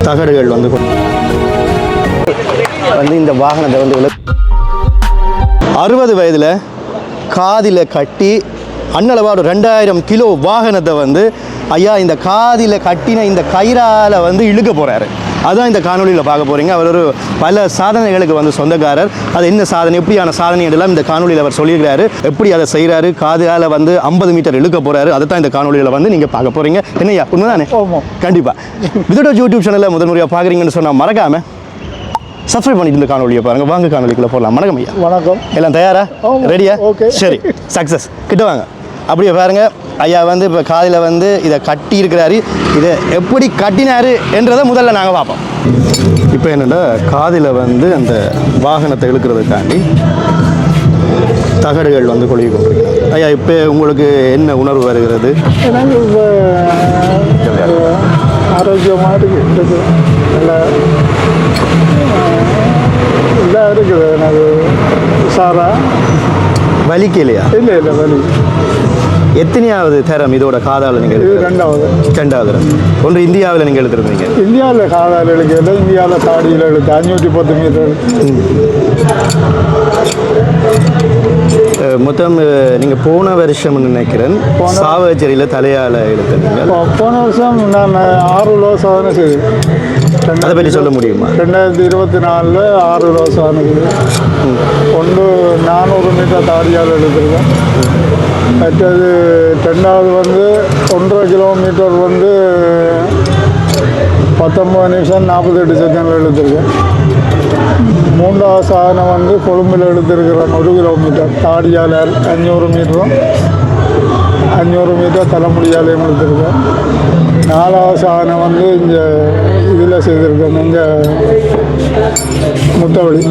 தகடுகள் வந்து இந்த வாகனத்தை வந்து 60 வயதில் காதில் கட்டி அன்னளவா ஒரு 2000 கிலோ வாகனத்தை வந்து ஐயா இந்த காதில் கட்டின இந்த கயிறால் வந்து இழுக்க போகிறாரு. அதுதான் இந்த காணொலியில் பார்க்க போகிறீங்க. அவர் ஒரு பல சாதனைகளுக்கு வந்து சொந்தக்காரர். அது என்ன சாதனை, எப்படியான சாதனை எல்லாம் இந்த காணொலியில் அவர் சொல்லியிருக்கிறாரு. எப்படி அதை செய்கிறாரு, காதில் வந்து 50 மீட்டர் இழுக்க போகிறாரு. அதை தான் இந்த காணொலியில் வந்து நீங்கள் பார்க்க போகிறீங்க. என்னையா உண்மைதானே? கண்டிப்பாக விதோட யூடியூப் சேனலில் முதல் முறையாக பார்க்குறீங்கன்னு சொன்னால் மறக்காமல் சப்ஸ்கிரைப் பண்ணிட்டு இந்த காணொலியை பாருங்கள். வாங்க காணொலிக்குள்ளே போகலாம். வணக்கம் ஐயா. வணக்கம். எல்லாம் தயாரா? ரெடியா? ஓகே, சரி. சக்ஸஸ் கிட்ட வாங்க. அப்படியே பாருங்கள், ஐயா வந்து இப்போ காதில் வந்து இதை கட்டி இருக்கிறாரு. இதை எப்படி கட்டினாரு என்றதை முதல்ல நாங்கள் பார்ப்போம். இப்போ என்னென்னா காதில் வந்து அந்த வாகனத்தை இழுக்கிறதுக்காண்டி தகடுகள் வந்து கொழுவி கொண்டிருக்கிறாங்க. ஐயா இப்போ உங்களுக்கு என்ன உணர்வு வருகிறது? ஆரோக்கியமாக இருக்குது, நல்லா இதாக இருக்குது. எனக்கு சாரா வலிக்கலையா? இல்லை வலி. எத்தனையாவது தரம் இதோட காதால் நீங்கள்? ரெண்டாவது. ஒன்று இந்தியாவில் நீங்கள் எழுதுருந்தீங்க? இந்தியாவில் காதால் எழுக்கல, இந்தியாவில் தாடியில் எழுத்து 510 மீட்டர். மொத்தம் நீங்கள் போன வருஷம் நினைக்கிறேன் சாவச்சேரியில் தலையால் எழுத்துறீங்க. போன வருஷம் நான் 6 கிலோ சாதனை செய்தேன். அதை பற்றி சொல்ல முடியுமா? 2024 6 கிலோ சாதனை ஒன்று 400 மீட்டர் தாடியால் எழுதிருக்கேன். மற்றது ரெண்டாவது வந்து 1.5 கிலோமீட்டர் வந்து 19 நிமிஷம் 48 செகண்டில் எழுதிருக்கேன். மூன்றாவது சாதனை வந்து கொழும்பில் எழுதிருக்கிறேன் 1 கிலோமீட்டர் தாடியால் 500 மீட்டரும் 500 மீட்டர் தலைமுடியாலையும் எழுதிருக்கேன். 4வது சாதனை வந்து இங்கே இதில் செய்திருக்கேன், இங்கே முத்தவழி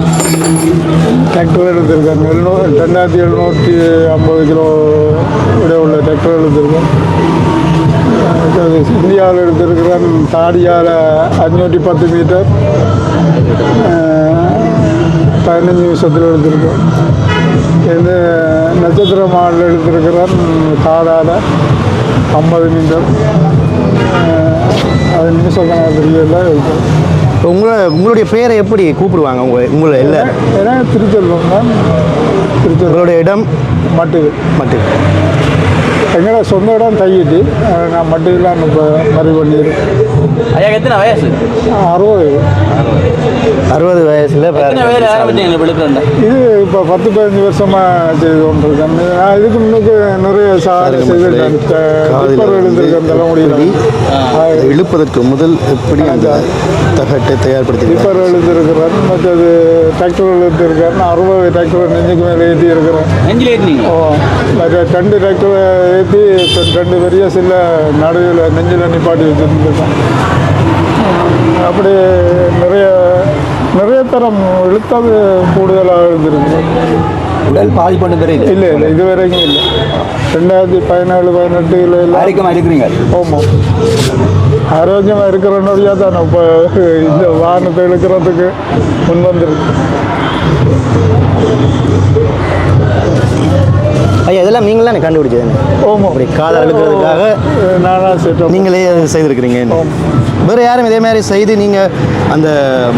டிராக்டர் எடுத்திருக்கேன். 2750 கிலோ இடைய உள்ள டிராக்டர் எடுத்திருக்கேன். இந்தியாவில் எடுத்திருக்கிறேன் தாடியால் 510 மீட்டர் 15 நிமிஷத்தில் எடுத்திருக்கேன். இந்த நட்சத்திர மாடல் எடுத்திருக்கிறேன் காதால் 50 மீட்டர் 10 நிமிஷம் கணக்கில் இருக்கும். உங்களுடைய பேரை எப்படி கூப்பிடுவாங்க உங்களை? இல்லை ஏன்னா திருச்செல்வம் தான். உங்களுடைய இடம் மட்டு எங்களோட சொந்த இடம் தையிட்டு நான் மட்டும் இப்போ மறு பண்ணிடுறேன். ஐயா எத்தனை வயசு? 60 வயசில் இது இப்போ 10-15 வருஷமாக செய்து கொண்டிருக்கேன். நான் இதுக்கு முன்னுக்கு நிறைய சாதனை செய்திருக்கேன். எழுந்திருக்கேன் தலைமுடியில் இழுப்பதற்கு முதல் எப்படி அந்த தகட்டை தயார்படுத்தி டிப்பர் எழுதிருக்கிறேன். மற்றது டிராக்டர் எழுதிருக்கேன். 60 டிராக்டர் நெஞ்சுக்கு மேலே ஏற்றி இருக்கிறேன். மற்ற 2 டிராக்டரை ஏற்றி 2 பெரிய சில நடுவில் நெஞ்சில் நிப்பாட்டி வச்சுருந்துருக்கேன். அப்படி நிறைய தரம் இழுத்தது கூடுதலாக எழுதிருக்கு. உடல் பாதிப்பு தெரியுது? இல்லை இதுவரைக்கும் இல்லை. 2017-18 ஆரோக்கியமாக இருக்கிறீங்க? ஆமாம், ஆரோக்கியமாக இருக்கிறோன்னொழியாக தான் இப்போ இந்த வாகனத்தை இழுக்கிறதுக்கு முன் வந்துருக்கு. ஐயா இதெல்லாம் நீங்களே எனக்கு கண்டுபிடிச்சது? ஆமாம், அப்படி காதால் இழுக்கிறதுக்காக நானாக நீங்களே செய்திருக்கிறீங்க. வேறு யாரும் இதே மாதிரி செய்து நீங்கள் அந்த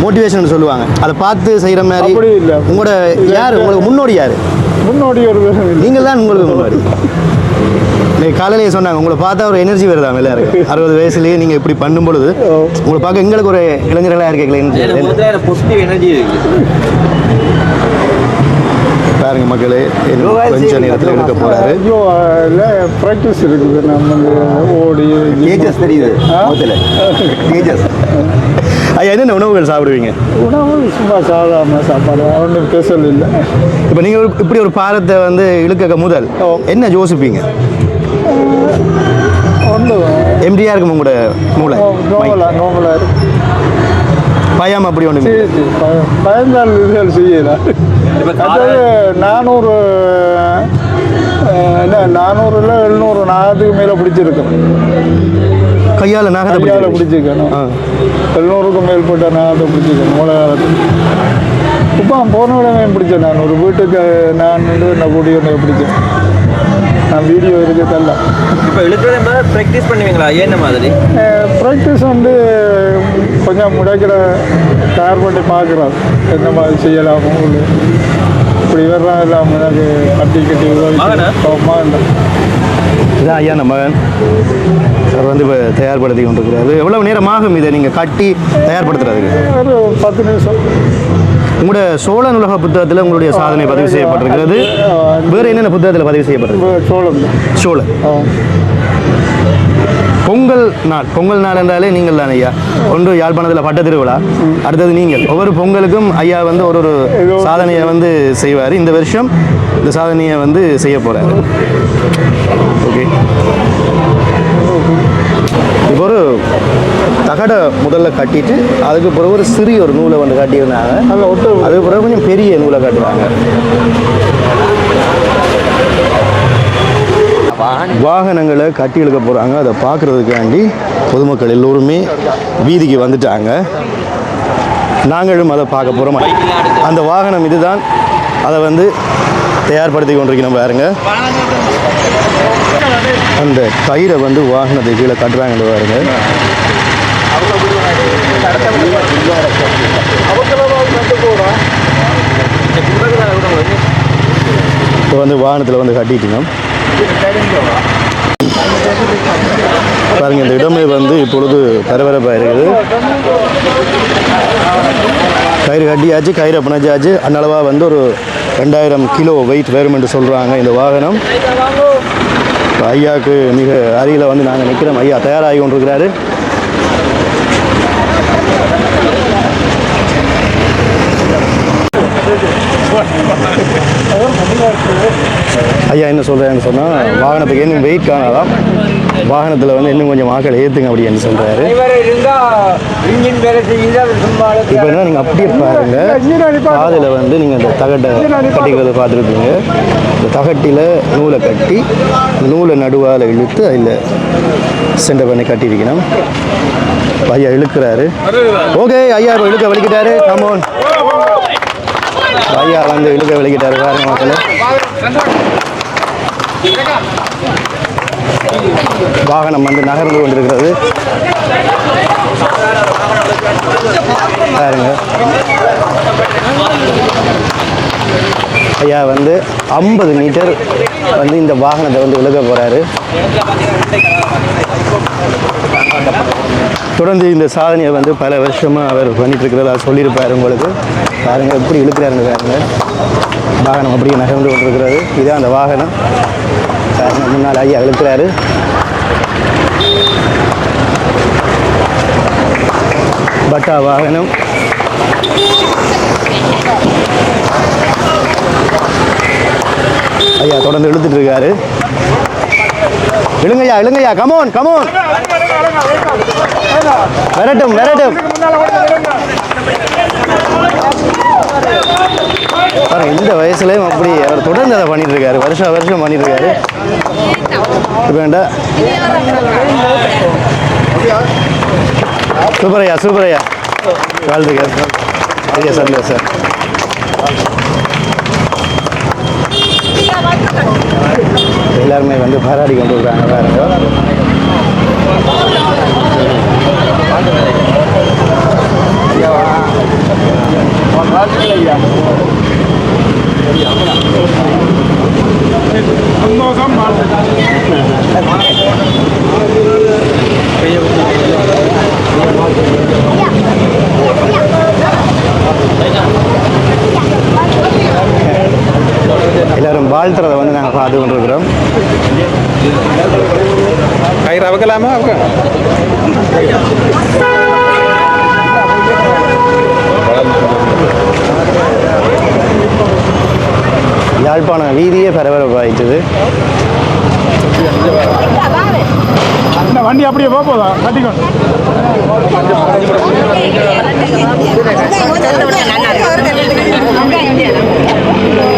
மோட்டிவேஷன் சொல்லுவாங்க, அதை பார்த்து செய்கிற மாதிரி அப்படி இல்லை. உங்களோட யார் உங்களுக்கு முன்னோடி? யார் முன்னோடி? ஒரு நீங்கள் தான் உங்களுக்கு முன்னாடி. நீங்கள் காலையிலேயே சொன்னாங்க உங்களை பார்த்தா ஒரு எனர்ஜி வருதா எல்லாருக்கும். 60 வயசுலேயே நீங்கள் இப்படி பண்ணும் பொழுது உங்களை பார்க்க எங்களுக்கு ஒரு இளைஞர்களாக இருக்கீங்களே. பாசிட்டிவ் எனர்ஜி பாருங்க மக்களே, கொஞ்சம் நேரத்தில் எடுக்க போறாரு. ப்ராக்டிஸ் இருக்குது. நம்ம ஓடி தெரியுது. ஐயா என்னென்ன உணவுகள் சாப்பிடுவீங்க? உணவு சும்மா சாதாரண சாப்பாடு, ஒன்றும் ஸ்பெஷல் இல்லை. இப்போ நீங்கள் இப்படி ஒரு பாரத்தை வந்து இழுக்க முதல் என்ன யோசிப்பீங்க? ஒன்று எம்டியாக இருக்கும் உங்களோட மூளை? நோமலாக இருக்கு. பயம் அப்படி ஒன்று பயந்தால் இதுகள் செய்யலாம். 400 700 நாகத்துக்கு மேலே பிடிச்சிருக்கேன். கையால் நாகத்தை பிடிச்சிருக்கேன். 700க்கு மேற்பட்ட நாகத்தை பிடிச்சிருக்கேன் மூல காலத்துக்கு. இப்போ போன விடவே பிடிச்சேன். நான் ஒரு வீட்டுக்கு நான் கூடி ஒன்று பிடிச்சேன். நான் வீடியோ இருக்கிறதல்ல. இப்போ இழுக்கிறது ப்ராக்டிஸ் பண்ணுவீங்களா? என்ன மாதிரி ப்ராக்டிஸ் வந்து கொஞ்சம் முடைக்கிற தயார் பண்ணி பார்க்குறோம் எந்த மாதிரி செய்யலாமோ இப்படி வர்றாங்க எல்லாம் எனக்கு கட்டி கட்டி உதவி இதான் ஐயா நம்ம மகன் அவர் வந்து இப்போ தயார்படுத்தி கொண்டிருக்கிறாரு. எவ்வளவு நேரம் ஆகும் இதை நீங்கள் கட்டி தயார்படுத்துறதுக்கு? ஒரு 10 நிமிஷம். உங்களோட சோழ நூலக புத்தகத்தில் உங்களுடைய சாதனை பதிவு செய்யப்பட்டிருக்கிறது. வேறு என்னென்ன புத்தகத்தில் பதிவு செய்யப்பட்டிருக்கு? சோழம் சோழன். பொங்கல் நாள் என்றாலே நீங்கள் தானே ஐயா. ஒன்று யாழ்ப்பாணத்தில் பட்ட திருவிழா, அடுத்தது நீங்கள். ஒவ்வொரு பொங்கலுக்கும் ஐயா வந்து ஒரு சாதனையை வந்து செய்வார். இந்த வருஷம் இந்த சாதனையை வந்து செய்ய போகிறார். ஓகே, இப்போ ஒரு தகடை முதல்ல கட்டிட்டு அதுக்கு பிறகு ஒரு சிறிய ஒரு நூலை வந்து கட்டியிருந்தாங்க. அதுக்கு பிறகு கொஞ்சம் பெரிய நூலை கட்டுறாங்க. வாகனங்களை கட்டி இழுக்க போகிறாங்க. அதை பார்க்குறதுக்காண்டி பொதுமக்கள் எல்லோருமே வீதிக்கு வந்துட்டாங்க. நாங்களும் அதை பார்க்க போகிறோம். அந்த வாகனம் இதுதான். அதை வந்து தயார்படுத்தி கொண்டிருக்கணும் பாருங்க. அந்த கயிறை வந்து வாகனத்தை கீழே கட்டுறாங்கன்னு பாருங்க. இப்போ வந்து வாகனத்தில் வந்து கட்டிட்டோம் பாருங்க. இந்த இடமே வந்து இப்பொழுது பரபரப்பாக இருக்குது. கயிறு கட்டியாச்சு, கயிறை பிணைச்சாச்சு. அன்னளவாக வந்து ஒரு 2000 கிலோ வெயிட் வேறுமென்று சொல்கிறாங்க இந்த வாகனம். ஐயாவுக்கு மிக அருகில் வந்து நாங்கள் நிற்கிறோம். ஐயா தயாராகி கொண்டிருக்கிறாரு. ஐயா என்ன சொல்கிறாருன்னு சொன்னால், வாகனத்துக்கு இன்னும் வெயிட் காணலாம், வாகனத்தில் வந்து இன்னும் கொஞ்சம் ஆக்கள் ஏற்றுங்க அப்படின்னு சொல்கிறாரு. இப்போ என்ன நீங்கள் அப்படியே பாருங்கள், பாதையில் வந்து நீங்கள் அந்த தகட்டை கட்டிக்கிறத பார்த்துருப்பீங்க. இந்த தகட்டில் நூலை கட்டி இந்த நூலை நடுவால் இழுத்து அதில் சென்டர் பண்ணி கட்டியிருக்கணும். ஐயா இழுக்கிறாரு. ஓகே, ஐயா இப்போ இழுக்க வலிக்கிட்டாரு. கமோன், ஐயா வந்து இழுக்க வலிக்கிட்டாரு பாருங்க மக்கள். வாகனம் வந்து நகர்ந்து கொண்டிருக்கிறது பாருங்க. ஐயா வந்து 50 மீட்டர் வந்து இந்த வாகனத்தை வந்து இழுக்க போறாரு. தொடர்ந்து இந்த சாதனையை வந்து பல வருஷமாக அவர் பண்ணிட்டு இருக்கிறதா சொல்லியிருப்பார் உங்களுக்கு. பாருங்க எப்படி இழுக்கிறாருன்னு பாருங்க. வாகனம் அப்படியே நகர்ந்து கொண்டிருக்கிறது. இதுதான் அந்த வாகனம். பாருங்க, முன்னால் ஐயா இழுக்கிறாரு. பட்டா வாகனம். ஐயா தொடர்ந்து இழுத்துட்டு இருக்காரு. இழுங்கய்யா, இழுங்கய்யா, கமோன் கமோன், வரட்டும் வரட்டும். பாருங்க, இந்த வயசுலேயும் அப்படி அவர் தொடர்ந்து அதை பண்ணிட்டு இருக்காரு. வருஷம் பண்ணிட்டு இருக்காரு. இப்போ வேண்டாம். சூப்பரையா, சூப்பரையா, வாழ்த்துக்கள். ஐயா சந்தோஷ் சார். எல்லாருமே வந்து பாராடி கொண்டு இருக்காங்க பாருங்க. எல்லாரும் வாழ்த்துறதை வந்து நாங்கள் பார்த்து கொண்டிருக்கிறோம். கயிறு அவுக்கலாமா? யாழ்ப்பாணம் வீதியே பரபரப்பாயிட்டுது. வண்டி அப்படியே போதா கட்டிக்கணும்.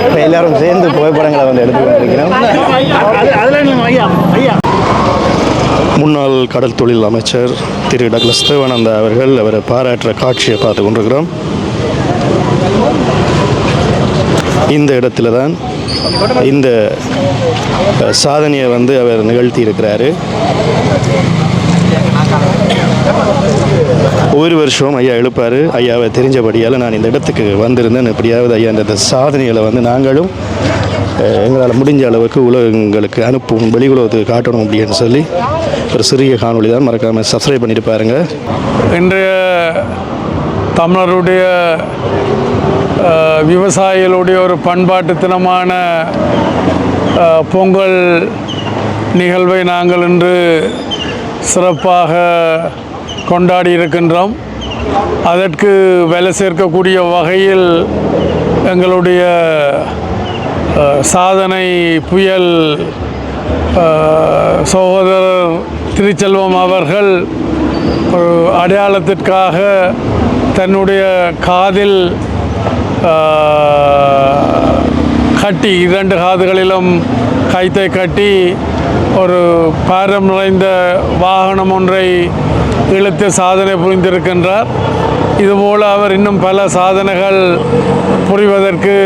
இப்போ எல்லாரும் சேர்ந்து புகைப்படங்களை வந்து எடுத்துக்கொண்டிருக்கிறோம். முன்னாள் கடல் தொழில் அமைச்சர் திரு டக்ளஸ் தேவானந்தா அவர்கள் அவரை பாராட்டுற காட்சியை பார்த்து கொண்டிருக்கிறோம். இந்த இடத்துல தான் இந்த சாதனையை வந்து அவர் நிகழ்த்தி இருக்கிறாரு. ஒவ்வொரு வருஷமும் ஐயா எழுப்பார். ஐயாவை தெரிஞ்சபடியால் நான் இந்த இடத்துக்கு வந்திருந்தேன். எப்படியாவது ஐயா இந்த சாதனைகளை வந்து நாங்களும் எங்களால் முடிஞ்ச அளவுக்கு உலகங்களுக்கு அனுப்பும், வெளி உலகத்துக்கு காட்டணும் அப்படின்னு சொல்லி ஒரு சிறிய காணொளி தான். மறக்காமல் சப்ஸ்கிரைப் பண்ணிட்டு பாருங்கள். இன்றைய தமிழருடைய விவசாயிகளுடைய ஒரு பண்பாட்டு தினமான பொங்கல் நிகழ்வை நாங்கள் இன்று சிறப்பாக கொண்டாடி இருக்கின்றோம். அதற்கு வேலை சேர்க்கக்கூடிய வகையில் எங்களுடைய சாதனை புயல் சகோதரர் திருச்செல்வம் அவர்கள் ஒரு அடையாளத்திற்காக தன்னுடைய காதில் கட்டி, 2 காதுகளிலும் கைத்தை கட்டி ஒரு பாரம் நிறைந்த வாகனம் ஒன்றை இழுத்து சாதனை புரிந்திருக்கின்றார். இதுபோல் அவர் இன்னும் பல சாதனைகள் புரிவதற்கு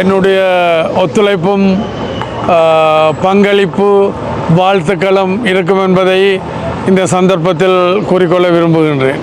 என்னுடைய ஒத்துழைப்பும் பங்களிப்பு வாழ்த்துக்களும் இருக்கும் என்பதை இந்த சந்தர்ப்பத்தில் கூறிக்கொள்ள விரும்புகின்றேன்.